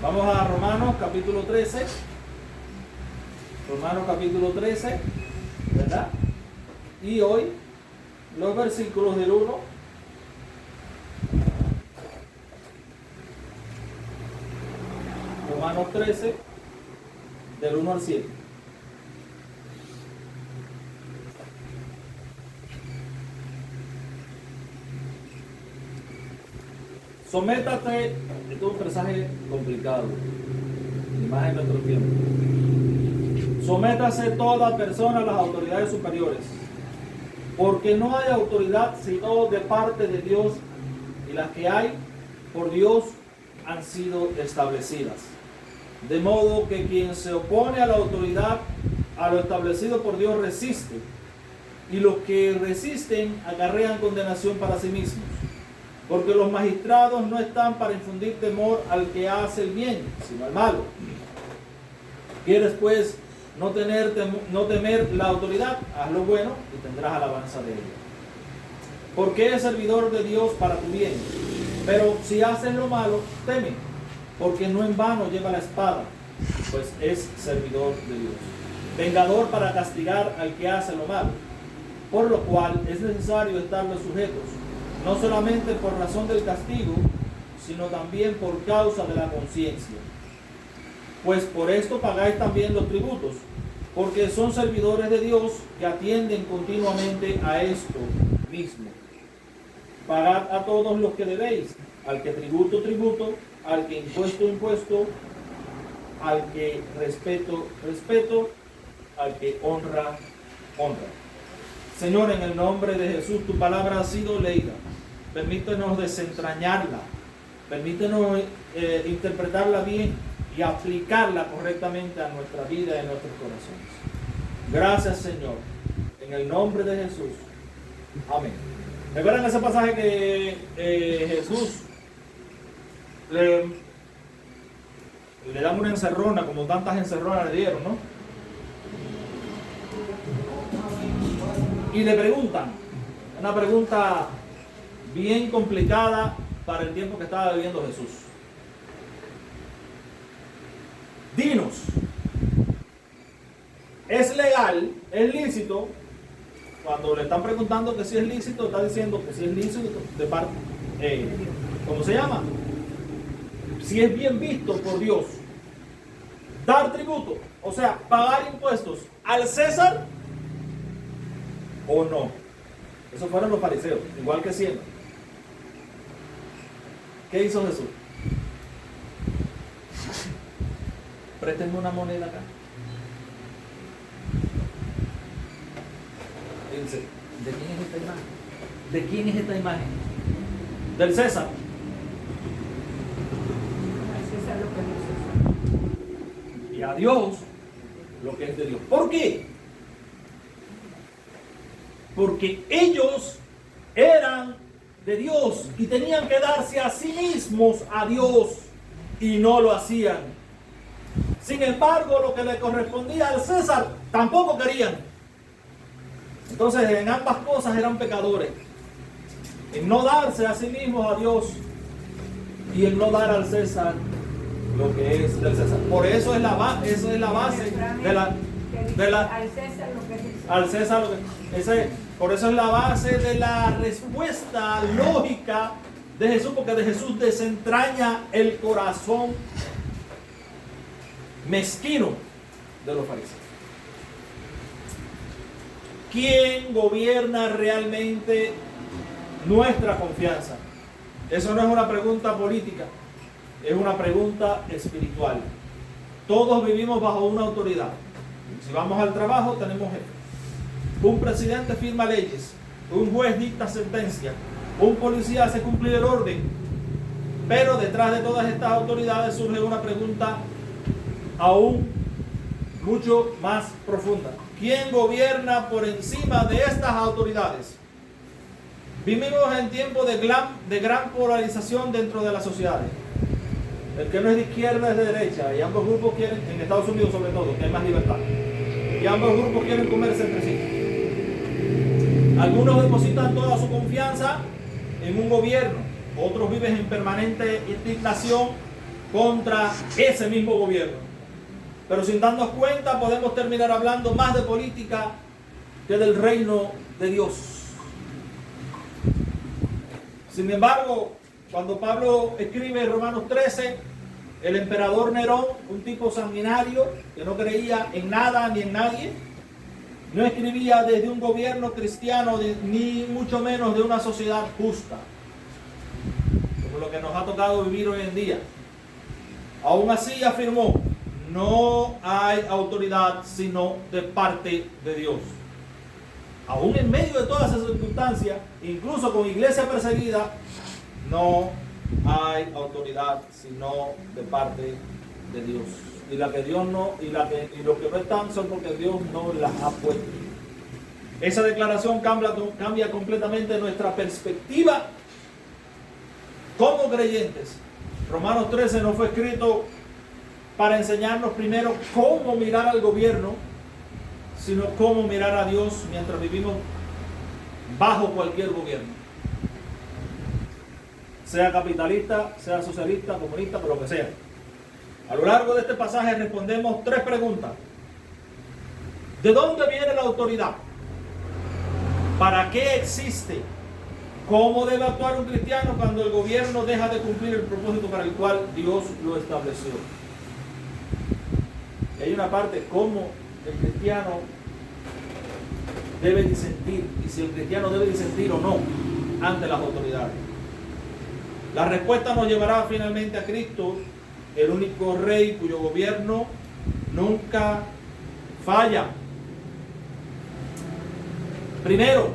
Vamos a Romanos capítulo 13. Romanos capítulo 13, ¿verdad? Y hoy los versículos del 1 Romanos 13, del 1 al 7. Sométate, esto es un mensaje complicado, y más en nuestro tiempo. Sométase toda persona a las autoridades superiores, porque no hay autoridad sino de parte de Dios, y las que hay por Dios han sido establecidas. De modo que quien se opone a la autoridad, a lo establecido por Dios, resiste, y los que resisten acarrean condenación para sí mismos. Porque los magistrados no están para infundir temor al que hace el bien, sino al malo. ¿Quieres pues no temer la autoridad? Haz lo bueno y tendrás alabanza de ella. Porque es servidor de Dios para tu bien. Pero si haces lo malo, teme, porque no en vano lleva la espada, pues es servidor de Dios, vengador para castigar al que hace lo malo. Por lo cual es necesario estarles sujetos, no solamente por razón del castigo, sino también por causa de la conciencia. Pues por esto pagáis también los tributos, porque son servidores de Dios que atienden continuamente a esto mismo. Pagad a todos los que debéis, al que tributo, tributo, al que impuesto, impuesto, al que respeto, respeto, al que honra, honra. Señor, en el nombre de Jesús, tu palabra ha sido leída. Permítenos desentrañarla, permítenos interpretarla bien y aplicarla correctamente a nuestra vida y a nuestros corazones. Gracias, Señor, en el nombre de Jesús. Amén. ¿Recuerdan ese pasaje que Jesús le dan una encerrona, como tantas encerronas le dieron, ¿no? Y le preguntan, una pregunta bien complicada para el tiempo que estaba viviendo Jesús. Dinos, ¿es legal, es lícito? Cuando le están preguntando que si es lícito, está diciendo que si es lícito de parte, ¿cómo se llama? Si es bien visto por Dios, dar tributo, o sea, pagar impuestos al César o no. Esos fueron los fariseos, igual que siempre. ¿Qué hizo Jesús? Préstenme una moneda acá. Dice, ¿de quién es esta imagen? ¿De quién es esta imagen? Del César. Y a Dios lo que es de Dios. ¿Por qué? Porque ellos eran de Dios y tenían que darse a sí mismos a Dios y no lo hacían. Sin embargo, lo que le correspondía al César tampoco querían. Entonces, en ambas cosas eran pecadores. En no darse a sí mismos a Dios y en no dar al César lo que es del César. Por eso es la base de la al César lo que es el César. Al César lo que por eso es la base de la respuesta lógica de Jesús, porque de Jesús desentraña el corazón mezquino de los fariseos. ¿Quién gobierna realmente nuestra confianza? Eso no es una pregunta política, es una pregunta espiritual. Todos vivimos bajo una autoridad. Si vamos al trabajo, tenemos jefe. Un presidente firma leyes, un juez dicta sentencia, un policía hace cumplir el orden. Pero detrás de todas estas autoridades surge una pregunta aún mucho más profunda. ¿Quién gobierna por encima de estas autoridades? Vivimos en tiempos de gran polarización dentro de las sociedades. El que no es de izquierda es de derecha, y ambos grupos quieren, en Estados Unidos sobre todo, que hay más libertad, y ambos grupos quieren comerse entre sí. Algunos depositan toda su confianza en un gobierno, otros viven en permanente indignación contra ese mismo gobierno. Pero sin darnos cuenta podemos terminar hablando más de política que del reino de Dios. Sin embargo, cuando Pablo escribe en Romanos 13, el emperador Nerón, un tipo sanguinario que no creía en nada ni en nadie, no escribía desde un gobierno cristiano ni mucho menos de una sociedad justa, como lo que nos ha tocado vivir hoy en día. Aún así afirmó: no hay autoridad sino de parte de Dios. Aún en medio de todas esas circunstancias, incluso con iglesia perseguida, no hay autoridad sino de parte de Dios. Y la que Dios no, y los que no están son porque Dios no las ha puesto. Esa declaración cambia completamente nuestra perspectiva como creyentes. Romanos 13 no fue escrito para enseñarnos primero cómo mirar al gobierno, sino cómo mirar a Dios mientras vivimos bajo cualquier gobierno. Sea capitalista, sea socialista, comunista, por lo que sea. A lo largo de este pasaje respondemos 3 preguntas. ¿De dónde viene la autoridad? ¿Para qué existe? ¿Cómo debe actuar un cristiano cuando el gobierno deja de cumplir el propósito para el cual Dios lo estableció? Y hay una parte, cómo el cristiano debe disentir, y si el cristiano debe disentir o no ante las autoridades. La respuesta nos llevará finalmente a Cristo, el único rey cuyo gobierno nunca falla. Primero,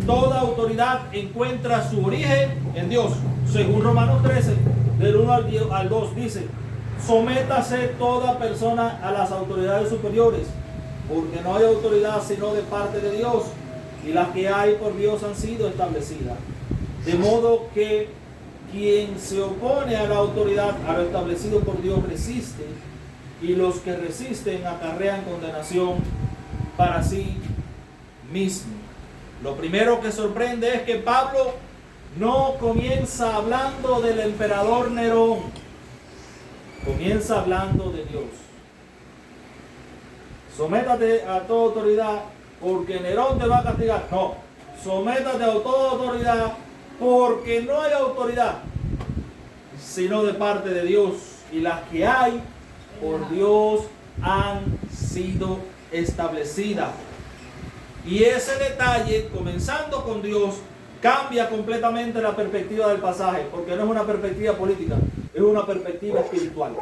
toda autoridad encuentra su origen en Dios. Según Romanos 13, del 1 al 2 dice: sométase toda persona a las autoridades superiores, porque no hay autoridad sino de parte de Dios, y las que hay por Dios han sido establecidas. De modo que quien se opone a la autoridad, a lo establecido por Dios, resiste, y los que resisten acarrean condenación para sí mismo. Lo primero que sorprende es que Pablo no comienza hablando del emperador Nerón, comienza hablando de Dios. Sométate a toda autoridad porque Nerón te va a castigar. No, sométate a toda autoridad porque no hay autoridad sino de parte de Dios, y las que hay por Dios han sido establecidas. Y ese detalle, comenzando con Dios, cambia completamente la perspectiva del pasaje, porque no es una perspectiva política, es una perspectiva espiritual.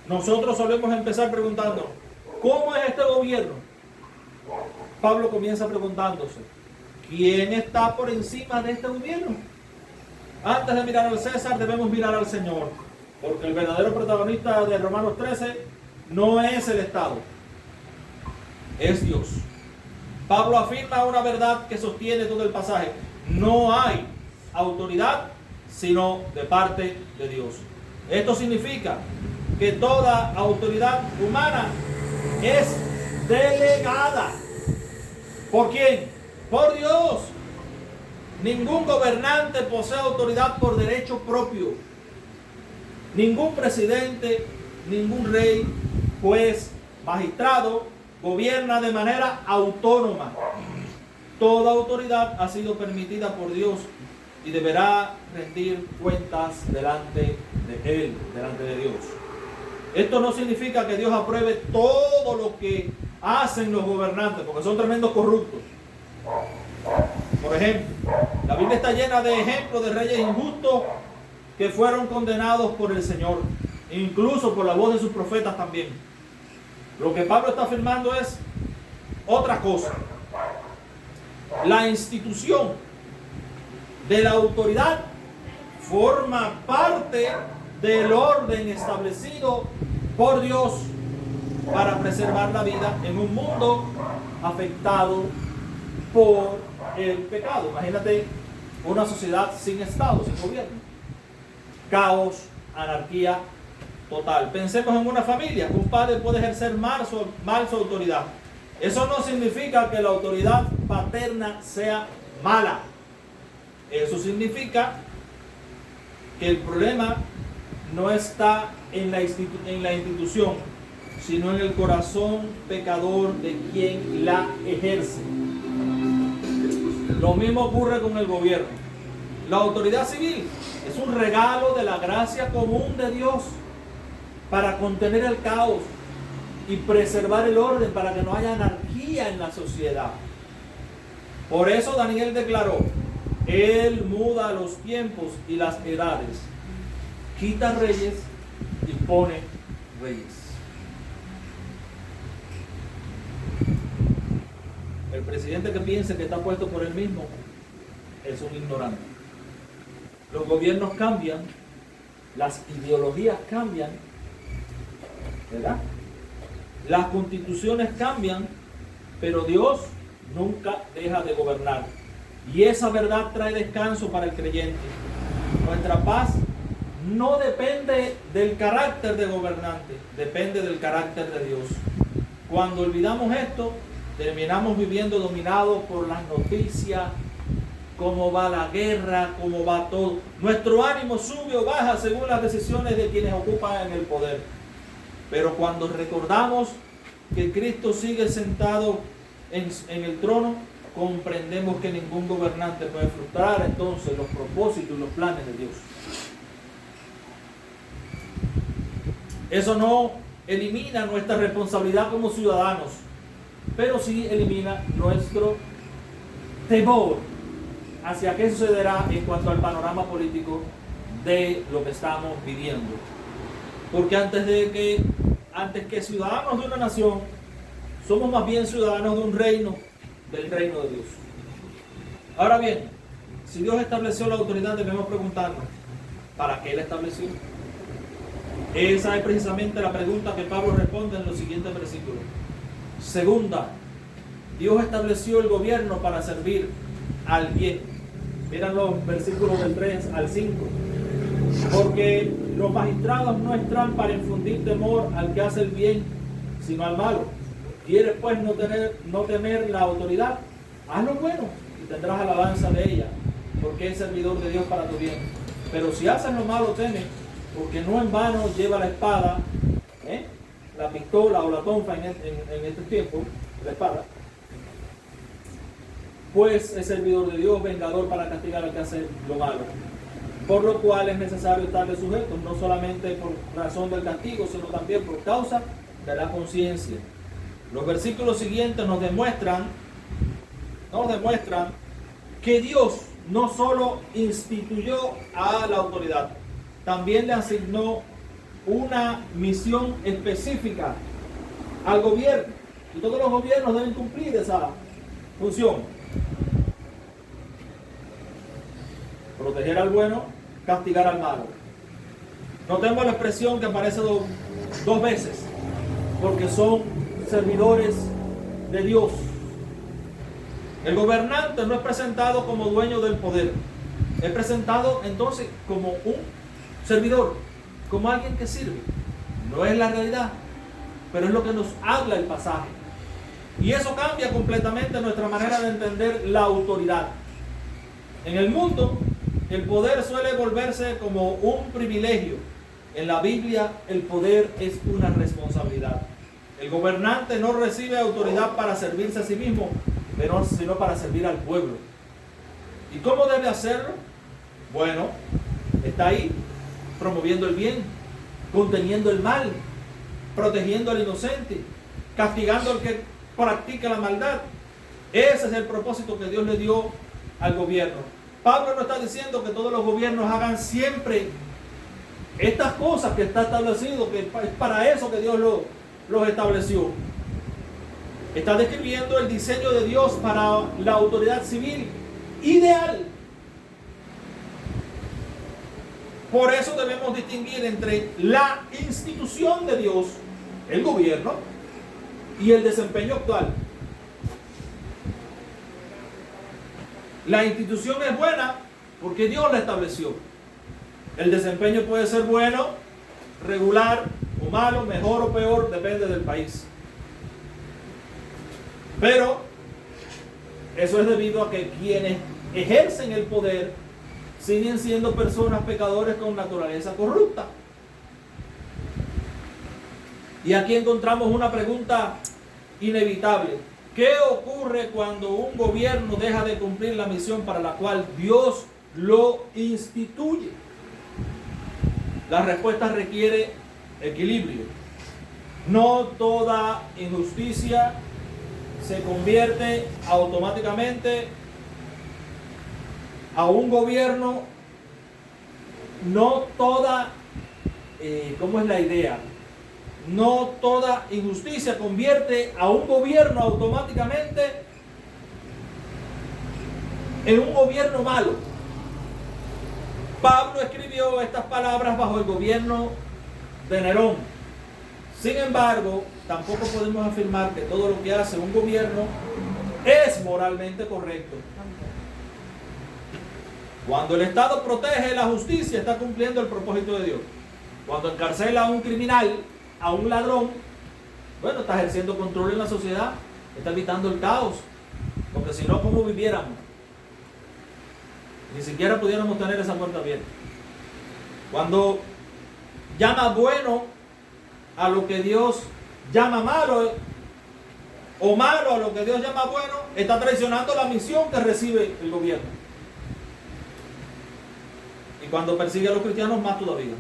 Nosotros solemos empezar preguntándonos: ¿cómo es este gobierno? Pablo comienza preguntándose: ¿quién está por encima de este gobierno? Antes de mirar al César debemos mirar al Señor, porque el verdadero protagonista de Romanos 13 no es el Estado, es Dios. Pablo afirma una verdad que sostiene todo el pasaje: no hay autoridad sino de parte de Dios. Esto significa que toda autoridad humana es delegada. ¿Por quién? Por Dios. Ningún gobernante posee autoridad por derecho propio. Ningún presidente, ningún rey, juez, magistrado gobierna de manera autónoma. Toda autoridad ha sido permitida por Dios y deberá rendir cuentas delante de Él, delante de Dios. Esto no significa que Dios apruebe todo lo que hacen los gobernantes, porque son tremendos corruptos. Por ejemplo, la Biblia está llena de ejemplos de reyes injustos que fueron condenados por el Señor, incluso por la voz de sus profetas también. Lo que Pablo está afirmando es otra cosa. La institución de la autoridad forma parte del orden establecido por Dios para preservar la vida en un mundo afectado por el pecado. Imagínate una sociedad sin Estado, sin gobierno. Caos, anarquía total. Pensemos en una familia. Un padre puede ejercer mal su autoridad. Eso no significa que la autoridad paterna sea mala. Eso significa que el problema no está en la institución, sino en el corazón pecador de quien la ejerce. Lo mismo ocurre con el gobierno. La autoridad civil es un regalo de la gracia común de Dios para contener el caos y preservar el orden, para que no haya anarquía en la sociedad. Por eso Daniel declaró: Él muda los tiempos y las edades, quita reyes y pone reyes. El presidente que piense que está puesto por él mismo es un ignorante. Los gobiernos cambian, las ideologías cambian, ¿verdad? Las constituciones cambian, pero Dios nunca deja de gobernar. Y esa verdad trae descanso para el creyente. Nuestra paz no depende del carácter de gobernante, depende del carácter de Dios. Cuando olvidamos esto, terminamos viviendo dominados por las noticias, cómo va la guerra, cómo va todo. Nuestro ánimo sube o baja según las decisiones de quienes ocupan en el poder. Pero cuando recordamos que Cristo sigue sentado en el trono, comprendemos que ningún gobernante puede frustrar entonces los propósitos y los planes de Dios. Eso no elimina nuestra responsabilidad como ciudadanos, pero sí elimina nuestro temor hacia qué sucederá en cuanto al panorama político de lo que estamos viviendo. Porque antes que ciudadanos de una nación, somos más bien ciudadanos de un reino, del reino de Dios. Ahora bien, si Dios estableció la autoridad, debemos preguntarnos, ¿para qué la estableció? Esa es precisamente la pregunta que Pablo responde en los siguientes versículos. Segunda, Dios estableció el gobierno para servir al bien. Miren los versículos del 3 al 5. Porque los magistrados no están para infundir temor al que hace el bien, sino al malo. ¿Quieres pues no temer la autoridad? Haz lo bueno y tendrás alabanza de ella, porque es servidor de Dios para tu bien. Pero si haces lo malo, teme, porque no en vano lleva la espada, la pistola o la tonfa en este tiempo, la espada, pues es servidor de Dios, vengador para castigar al que hace lo malo. Por lo cual es necesario estarle sujetos, no solamente por razón del castigo, sino también por causa de la conciencia. Los versículos siguientes nos demuestran que Dios no solo instituyó a la autoridad, también le asignó una misión específica al gobierno. Y todos los gobiernos deben cumplir esa función. Proteger al bueno, castigar al malo. Notemos la expresión que aparece dos veces, porque son servidores de Dios. El gobernante no es presentado como dueño del poder, es presentado entonces como un servidor, como alguien que sirve. No es la realidad, pero es lo que nos habla el pasaje. Y eso cambia completamente nuestra manera de entender la autoridad. En el mundo, el poder suele volverse como un privilegio. En la Biblia, el poder es una responsabilidad. El gobernante no recibe autoridad para servirse a sí mismo, sino para servir al pueblo. ¿Y cómo debe hacerlo? Bueno, está ahí promoviendo el bien, conteniendo el mal, protegiendo al inocente, castigando al que practica la maldad. Ese es el propósito que Dios le dio al gobierno. Pablo no está diciendo que todos los gobiernos hagan siempre estas cosas que está establecido, que es para eso que Dios los estableció. Está describiendo el diseño de Dios para la autoridad civil ideal. Por eso debemos distinguir entre la institución de Dios, el gobierno, y el desempeño actual. La institución es buena porque Dios la estableció. El desempeño puede ser bueno, regular o malo, mejor o peor, depende del país. Pero eso es debido a que quienes ejercen el poder siguen siendo personas pecadores con naturaleza corrupta. Y aquí encontramos una pregunta inevitable. ¿Qué ocurre cuando un gobierno deja de cumplir la misión para la cual Dios lo instituye? La respuesta requiere equilibrio. No toda injusticia se convierte automáticamente a un gobierno. No toda, ¿cómo es la idea? No toda injusticia convierte a un gobierno automáticamente en un gobierno malo. Pablo escribió estas palabras bajo el gobierno de Nerón. Sin embargo, tampoco podemos afirmar que todo lo que hace un gobierno es moralmente correcto. Cuando el Estado protege la justicia, está cumpliendo el propósito de Dios. Cuando encarcela a un criminal, a un ladrón, bueno, está ejerciendo control en la sociedad, está evitando el caos, porque si no, ¿cómo viviéramos? Ni siquiera pudiéramos tener esa puerta abierta. Cuando llama bueno a lo que Dios llama malo, o malo a lo que Dios llama bueno, está traicionando la misión que recibe el gobierno. Y cuando persigue a los cristianos, más todavía.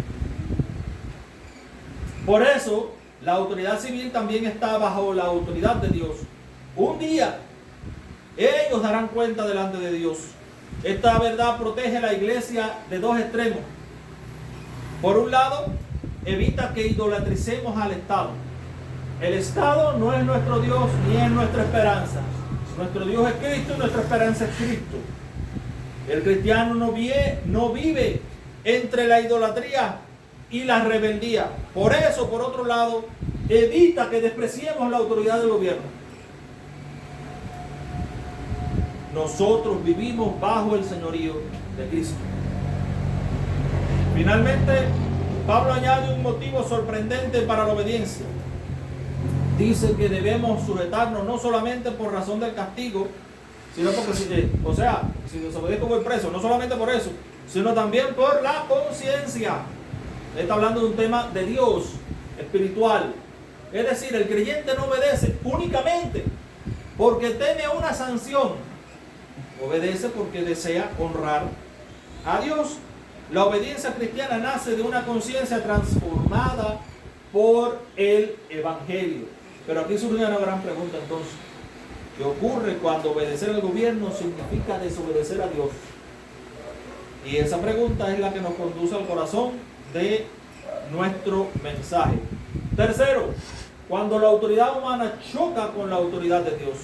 Por eso, la autoridad civil también está bajo la autoridad de Dios. Un día, ellos darán cuenta delante de Dios. Esta verdad protege a la iglesia de dos extremos. Por un lado, evita que idolatricemos al Estado. El Estado no es nuestro Dios ni es nuestra esperanza. Nuestro Dios es Cristo y nuestra esperanza es Cristo. El cristiano no vive entre la idolatría y la rebeldía. Por eso, por otro lado, evita que despreciemos la autoridad del gobierno. Nosotros vivimos bajo el señorío de Cristo. Finalmente, Pablo añade un motivo sorprendente para la obediencia. Dice que debemos sujetarnos no solamente por razón del castigo, sino porque si desobedezco voy preso, no solamente por eso, sino también por la conciencia. Está hablando de un tema de Dios, espiritual. Es decir, el creyente no obedece únicamente porque teme una sanción. Obedece porque desea honrar a Dios. La obediencia cristiana nace de una conciencia transformada por el Evangelio. Pero aquí surge una gran pregunta entonces. ¿Qué ocurre cuando obedecer al gobierno significa desobedecer a Dios? Y esa pregunta es la que nos conduce al corazón de nuestro mensaje. Tercero, cuando la autoridad humana choca con la autoridad de Dios.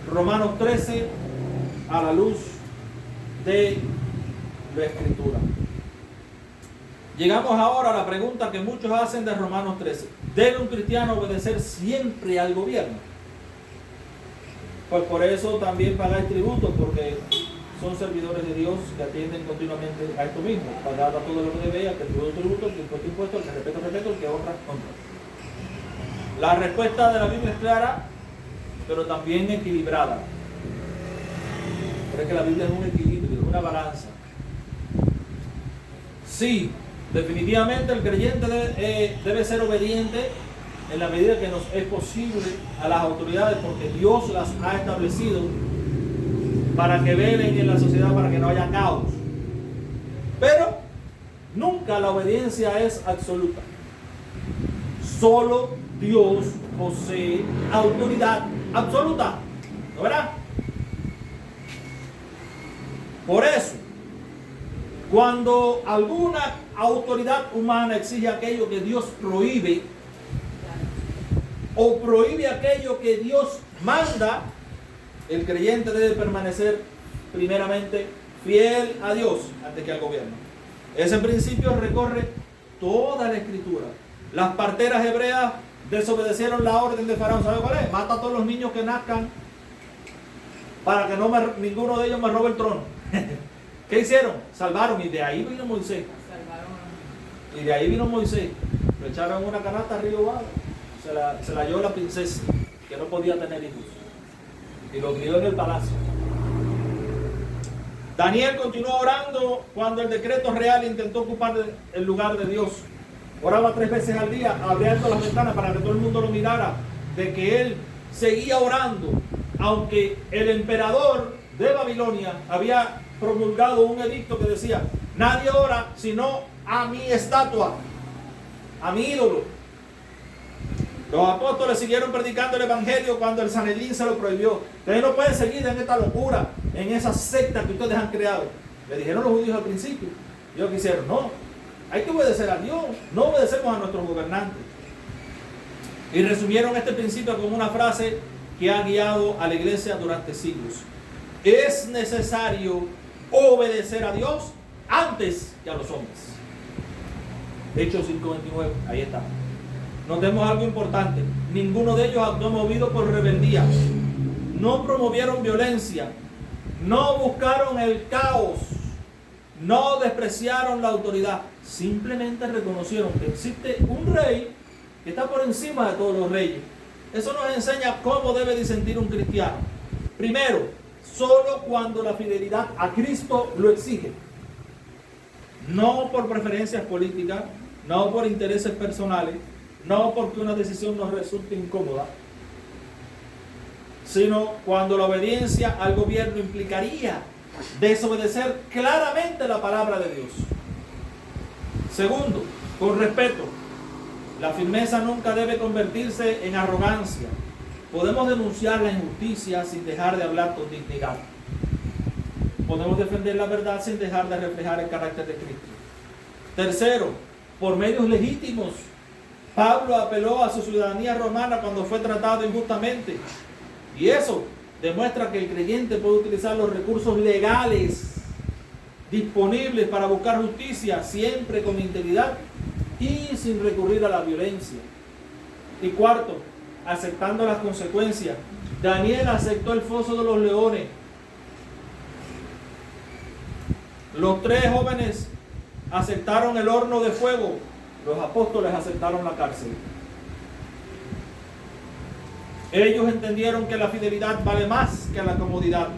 Romanos 13, a la luz de la Escritura. Llegamos ahora a la pregunta que muchos hacen de Romanos 13. ¿Debe un cristiano obedecer siempre al gobierno? Pues por eso también pagáis tributo, porque son servidores de Dios que atienden continuamente a esto mismo. Pagad a todo lo que debéis, al que tributo, al que impuesto, al que respeto, al que honra. La respuesta de la Biblia es clara, pero también equilibrada. Pero es que la Biblia es un equilibrio, es una balanza. Sí, definitivamente el creyente debe ser obediente en la medida que nos es posible a las autoridades, porque Dios las ha establecido para que velen en la sociedad, para que no haya caos. Pero nunca la obediencia es absoluta. Solo Dios posee autoridad absoluta, ¿no verdad? Por eso, cuando alguna autoridad humana exige aquello que Dios prohíbe, o prohíbe aquello que Dios manda, el creyente debe permanecer primeramente fiel a Dios antes que al gobierno. Ese principio recorre toda la Escritura. Las parteras hebreas desobedecieron la orden de Faraón. ¿Sabe cuál es? Mata a todos los niños que nazcan para que ninguno de ellos me robe el trono. ¿Qué hicieron? Salvaron, y de ahí vino Moisés. Le echaron una canasta arriba abajo. Se la llevó la princesa, que no podía tener hijos, y lo crió en el palacio. Daniel continuó orando cuando el decreto real intentó ocupar el lugar de Dios. Oraba 3 veces al día, abriendo las ventanas para que todo el mundo lo mirara, de que él seguía orando, aunque el emperador de Babilonia había promulgado un edicto que decía: nadie ora sino a mi estatua, a mi ídolo. Los apóstoles siguieron predicando el evangelio cuando el Sanedrín se lo prohibió. Ustedes no pueden seguir en esta locura, en esa secta que ustedes han creado. Le dijeron los judíos al principio. Ellos quisieron: no, hay que obedecer a Dios, no obedecemos a nuestros gobernantes. Y resumieron este principio con una frase que ha guiado a la iglesia durante siglos: es necesario obedecer a Dios antes que a los hombres. Hechos 5:29, ahí está. Notemos algo importante: ninguno de ellos actuó movido por rebeldía, no promovieron violencia, no buscaron el caos, no despreciaron la autoridad, simplemente reconocieron que existe un rey que está por encima de todos los reyes. Eso nos enseña cómo debe disentir un cristiano. Primero, solo cuando la fidelidad a Cristo lo exige, no por preferencias políticas, no por intereses personales, no porque una decisión nos resulte incómoda, sino cuando la obediencia al gobierno implicaría desobedecer claramente la palabra de Dios. Segundo, con respeto. La firmeza nunca debe convertirse en arrogancia. Podemos denunciar la injusticia sin dejar de hablar con dignidad. Podemos defender la verdad sin dejar de reflejar el carácter de Cristo. Tercero, por medios legítimos. Pablo apeló a su ciudadanía romana cuando fue tratado injustamente. Y eso demuestra que el creyente puede utilizar los recursos legales disponibles para buscar justicia, siempre con integridad y sin recurrir a la violencia. Y cuarto, aceptando las consecuencias. Daniel aceptó el foso de los leones. Los 3 jóvenes aceptaron el horno de fuego. Los apóstoles aceptaron la cárcel. Ellos entendieron que la fidelidad vale más que la comodidad.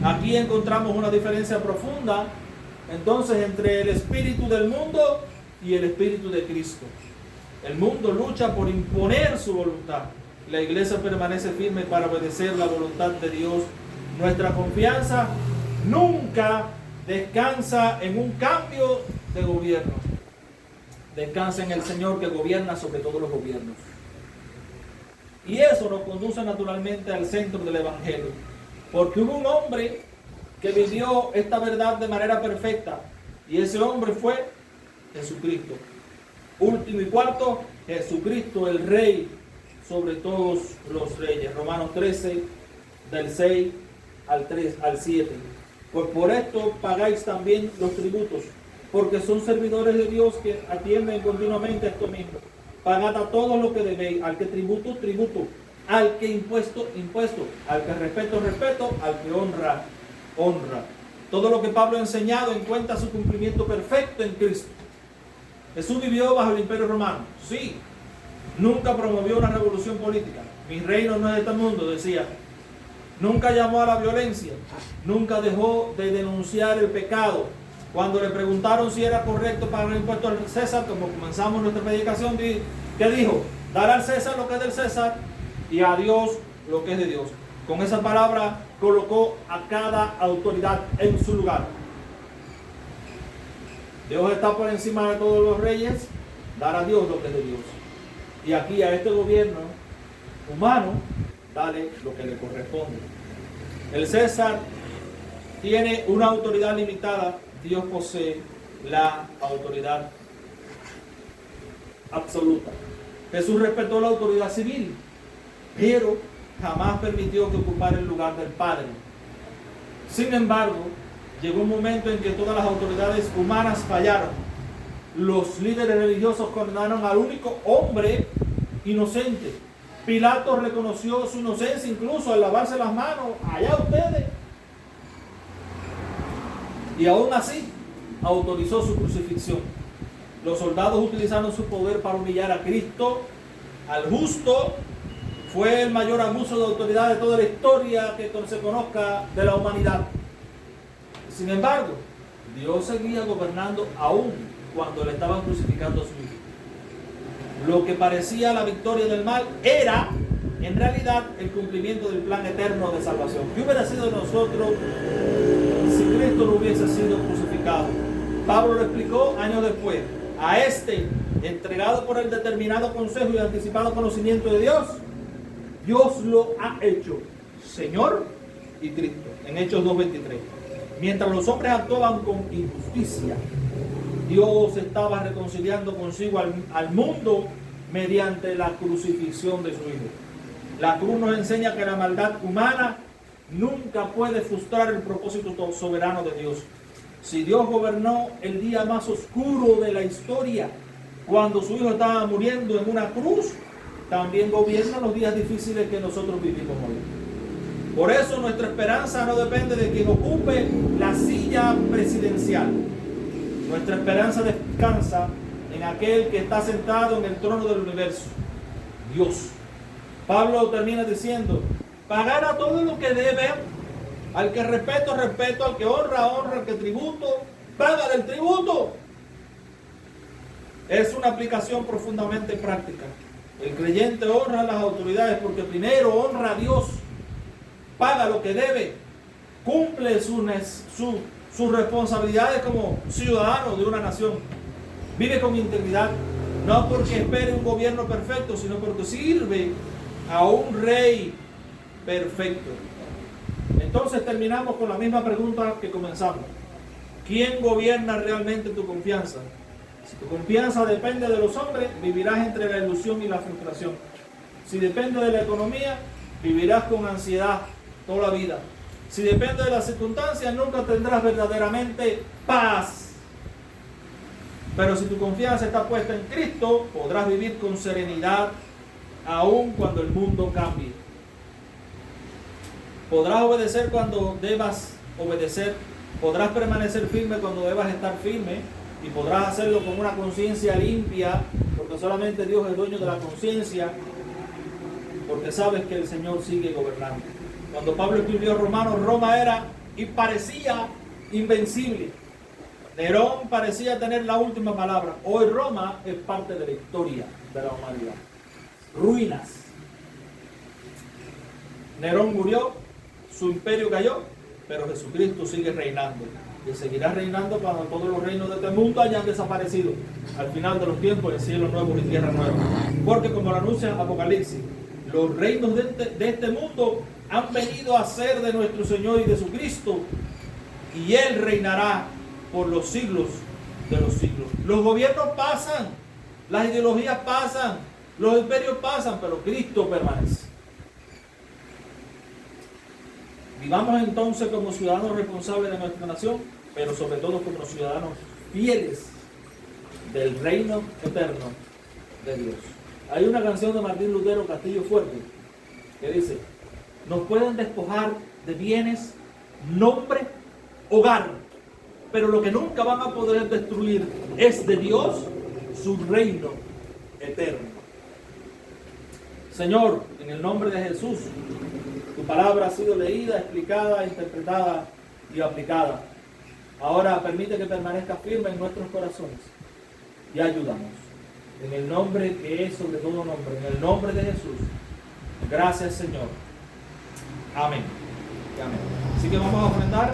Aquí encontramos una diferencia profunda entonces entre el espíritu del mundo y el espíritu de Cristo. El mundo lucha por imponer su voluntad. La iglesia permanece firme para obedecer la voluntad de Dios. Nuestra confianza nunca descansa en un cambio de gobierno. Descansa en el Señor que gobierna sobre todos los gobiernos. Y eso nos conduce naturalmente al centro del Evangelio. Porque hubo un hombre que vivió esta verdad de manera perfecta. Y ese hombre fue Jesucristo. Último y cuarto, Jesucristo, el Rey sobre todos los reyes. Romanos 13, del 6 al 7. Pues por esto pagáis también los tributos, porque son servidores de Dios que atienden continuamente a esto mismo. Pagad a todos lo que debéis, al que tributo, tributo, al que impuesto, impuesto, al que respeto, respeto, al que honra, honra. Todo lo que Pablo ha enseñado encuentra su cumplimiento perfecto en Cristo. Jesús vivió bajo el imperio romano, sí. Nunca promovió una revolución política. Mi reino no es de este mundo, decía. Nunca llamó a la violencia. Nunca dejó de denunciar el pecado. Cuando le preguntaron si era correcto pagar el impuesto al César, como comenzamos nuestra predicación, ¿qué dijo? Dar al César lo que es del César y a Dios lo que es de Dios. Con esa palabra colocó a cada autoridad en su lugar. Dios está por encima de todos los reyes, dar a Dios lo que es de Dios. Y aquí a este gobierno humano, dale lo que le corresponde. El César tiene una autoridad limitada, Dios posee la autoridad absoluta. Jesús respetó la autoridad civil, pero jamás permitió que ocupara el lugar del Padre. Sin embargo, llegó un momento en que todas las autoridades humanas fallaron. Los líderes religiosos condenaron al único hombre inocente. Pilato reconoció su inocencia incluso al lavarse las manos. Allá ustedes. Y aún así autorizó su crucifixión. Los soldados utilizaron su poder para humillar a Cristo, al justo. Fue el mayor abuso de autoridad de toda la historia que se conozca de la humanidad. Sin embargo, Dios seguía gobernando aún cuando le estaban crucificando a su hijo. Lo que parecía la victoria del mal era, en realidad, el cumplimiento del plan eterno de salvación. ¿Qué hubiera sido de nosotros si Cristo no hubiese sido crucificado? Pablo lo explicó años después. A este, entregado por el determinado consejo y anticipado conocimiento de Dios, Dios lo ha hecho Señor y Cristo, en Hechos 2:23. Mientras los hombres actuaban con injusticia, Dios estaba reconciliando consigo al mundo mediante la crucifixión de su Hijo. La cruz nos enseña que la maldad humana nunca puede frustrar el propósito soberano de Dios. Si Dios gobernó el día más oscuro de la historia, cuando su Hijo estaba muriendo en una cruz, también gobierna los días difíciles que nosotros vivimos hoy. Por eso nuestra esperanza no depende de quien ocupe la silla presidencial. Nuestra esperanza descansa en aquel que está sentado en el trono del universo, Dios. Pablo termina diciendo: pagar a todo lo que debe, al que respeto, respeto, al que honra, honra, al que tributo, paga del tributo. Es una aplicación profundamente práctica. El creyente honra a las autoridades porque primero honra a Dios, paga lo que debe, cumple sus responsabilidades como ciudadano de una nación, vive con integridad, no porque espere un gobierno perfecto, sino porque sirve a un rey perfecto. Entonces terminamos con la misma pregunta que comenzamos: ¿quién gobierna realmente tu confianza? Si tu confianza depende de los hombres, vivirás entre la ilusión y la frustración. Si depende de la economía, vivirás con ansiedad toda la vida. Si depende de las circunstancias, nunca tendrás verdaderamente paz. Pero si tu confianza está puesta en Cristo, podrás vivir con serenidad aun cuando el mundo cambie. Podrás obedecer cuando debas obedecer. Podrás permanecer firme cuando debas estar firme. Y podrás hacerlo con una conciencia limpia, porque solamente Dios es dueño de la conciencia, porque sabes que el Señor sigue gobernando. Cuando Pablo escribió Romanos, Roma era y parecía invencible. Nerón parecía tener la última palabra. Hoy Roma es parte de la historia de la humanidad. Ruinas. Nerón murió, su imperio cayó, pero Jesucristo sigue reinando. Y seguirá reinando cuando todos los reinos de este mundo hayan desaparecido. Al final de los tiempos, el cielo nuevo y tierra nueva. Porque como lo anuncia Apocalipsis, los reinos de este mundo han venido a ser de nuestro Señor y de su Cristo, y Él reinará por los siglos de los siglos. Los gobiernos pasan, las ideologías pasan, los imperios pasan, pero Cristo permanece. Vivamos entonces como ciudadanos responsables de nuestra nación, pero sobre todo como ciudadanos fieles del reino eterno de Dios. Hay una canción de Martín Lutero Castillo Fuerte que dice: nos pueden despojar de bienes, nombre, hogar, pero lo que nunca van a poder destruir es de Dios su reino eterno. Señor, en el nombre de Jesús, tu palabra ha sido leída, explicada, interpretada y aplicada. Ahora permite que permanezca firme en nuestros corazones y ayúdanos. En el nombre que es sobre todo nombre, en el nombre de Jesús. Gracias, Señor. Amén. Amén. Así que vamos a ofrendar.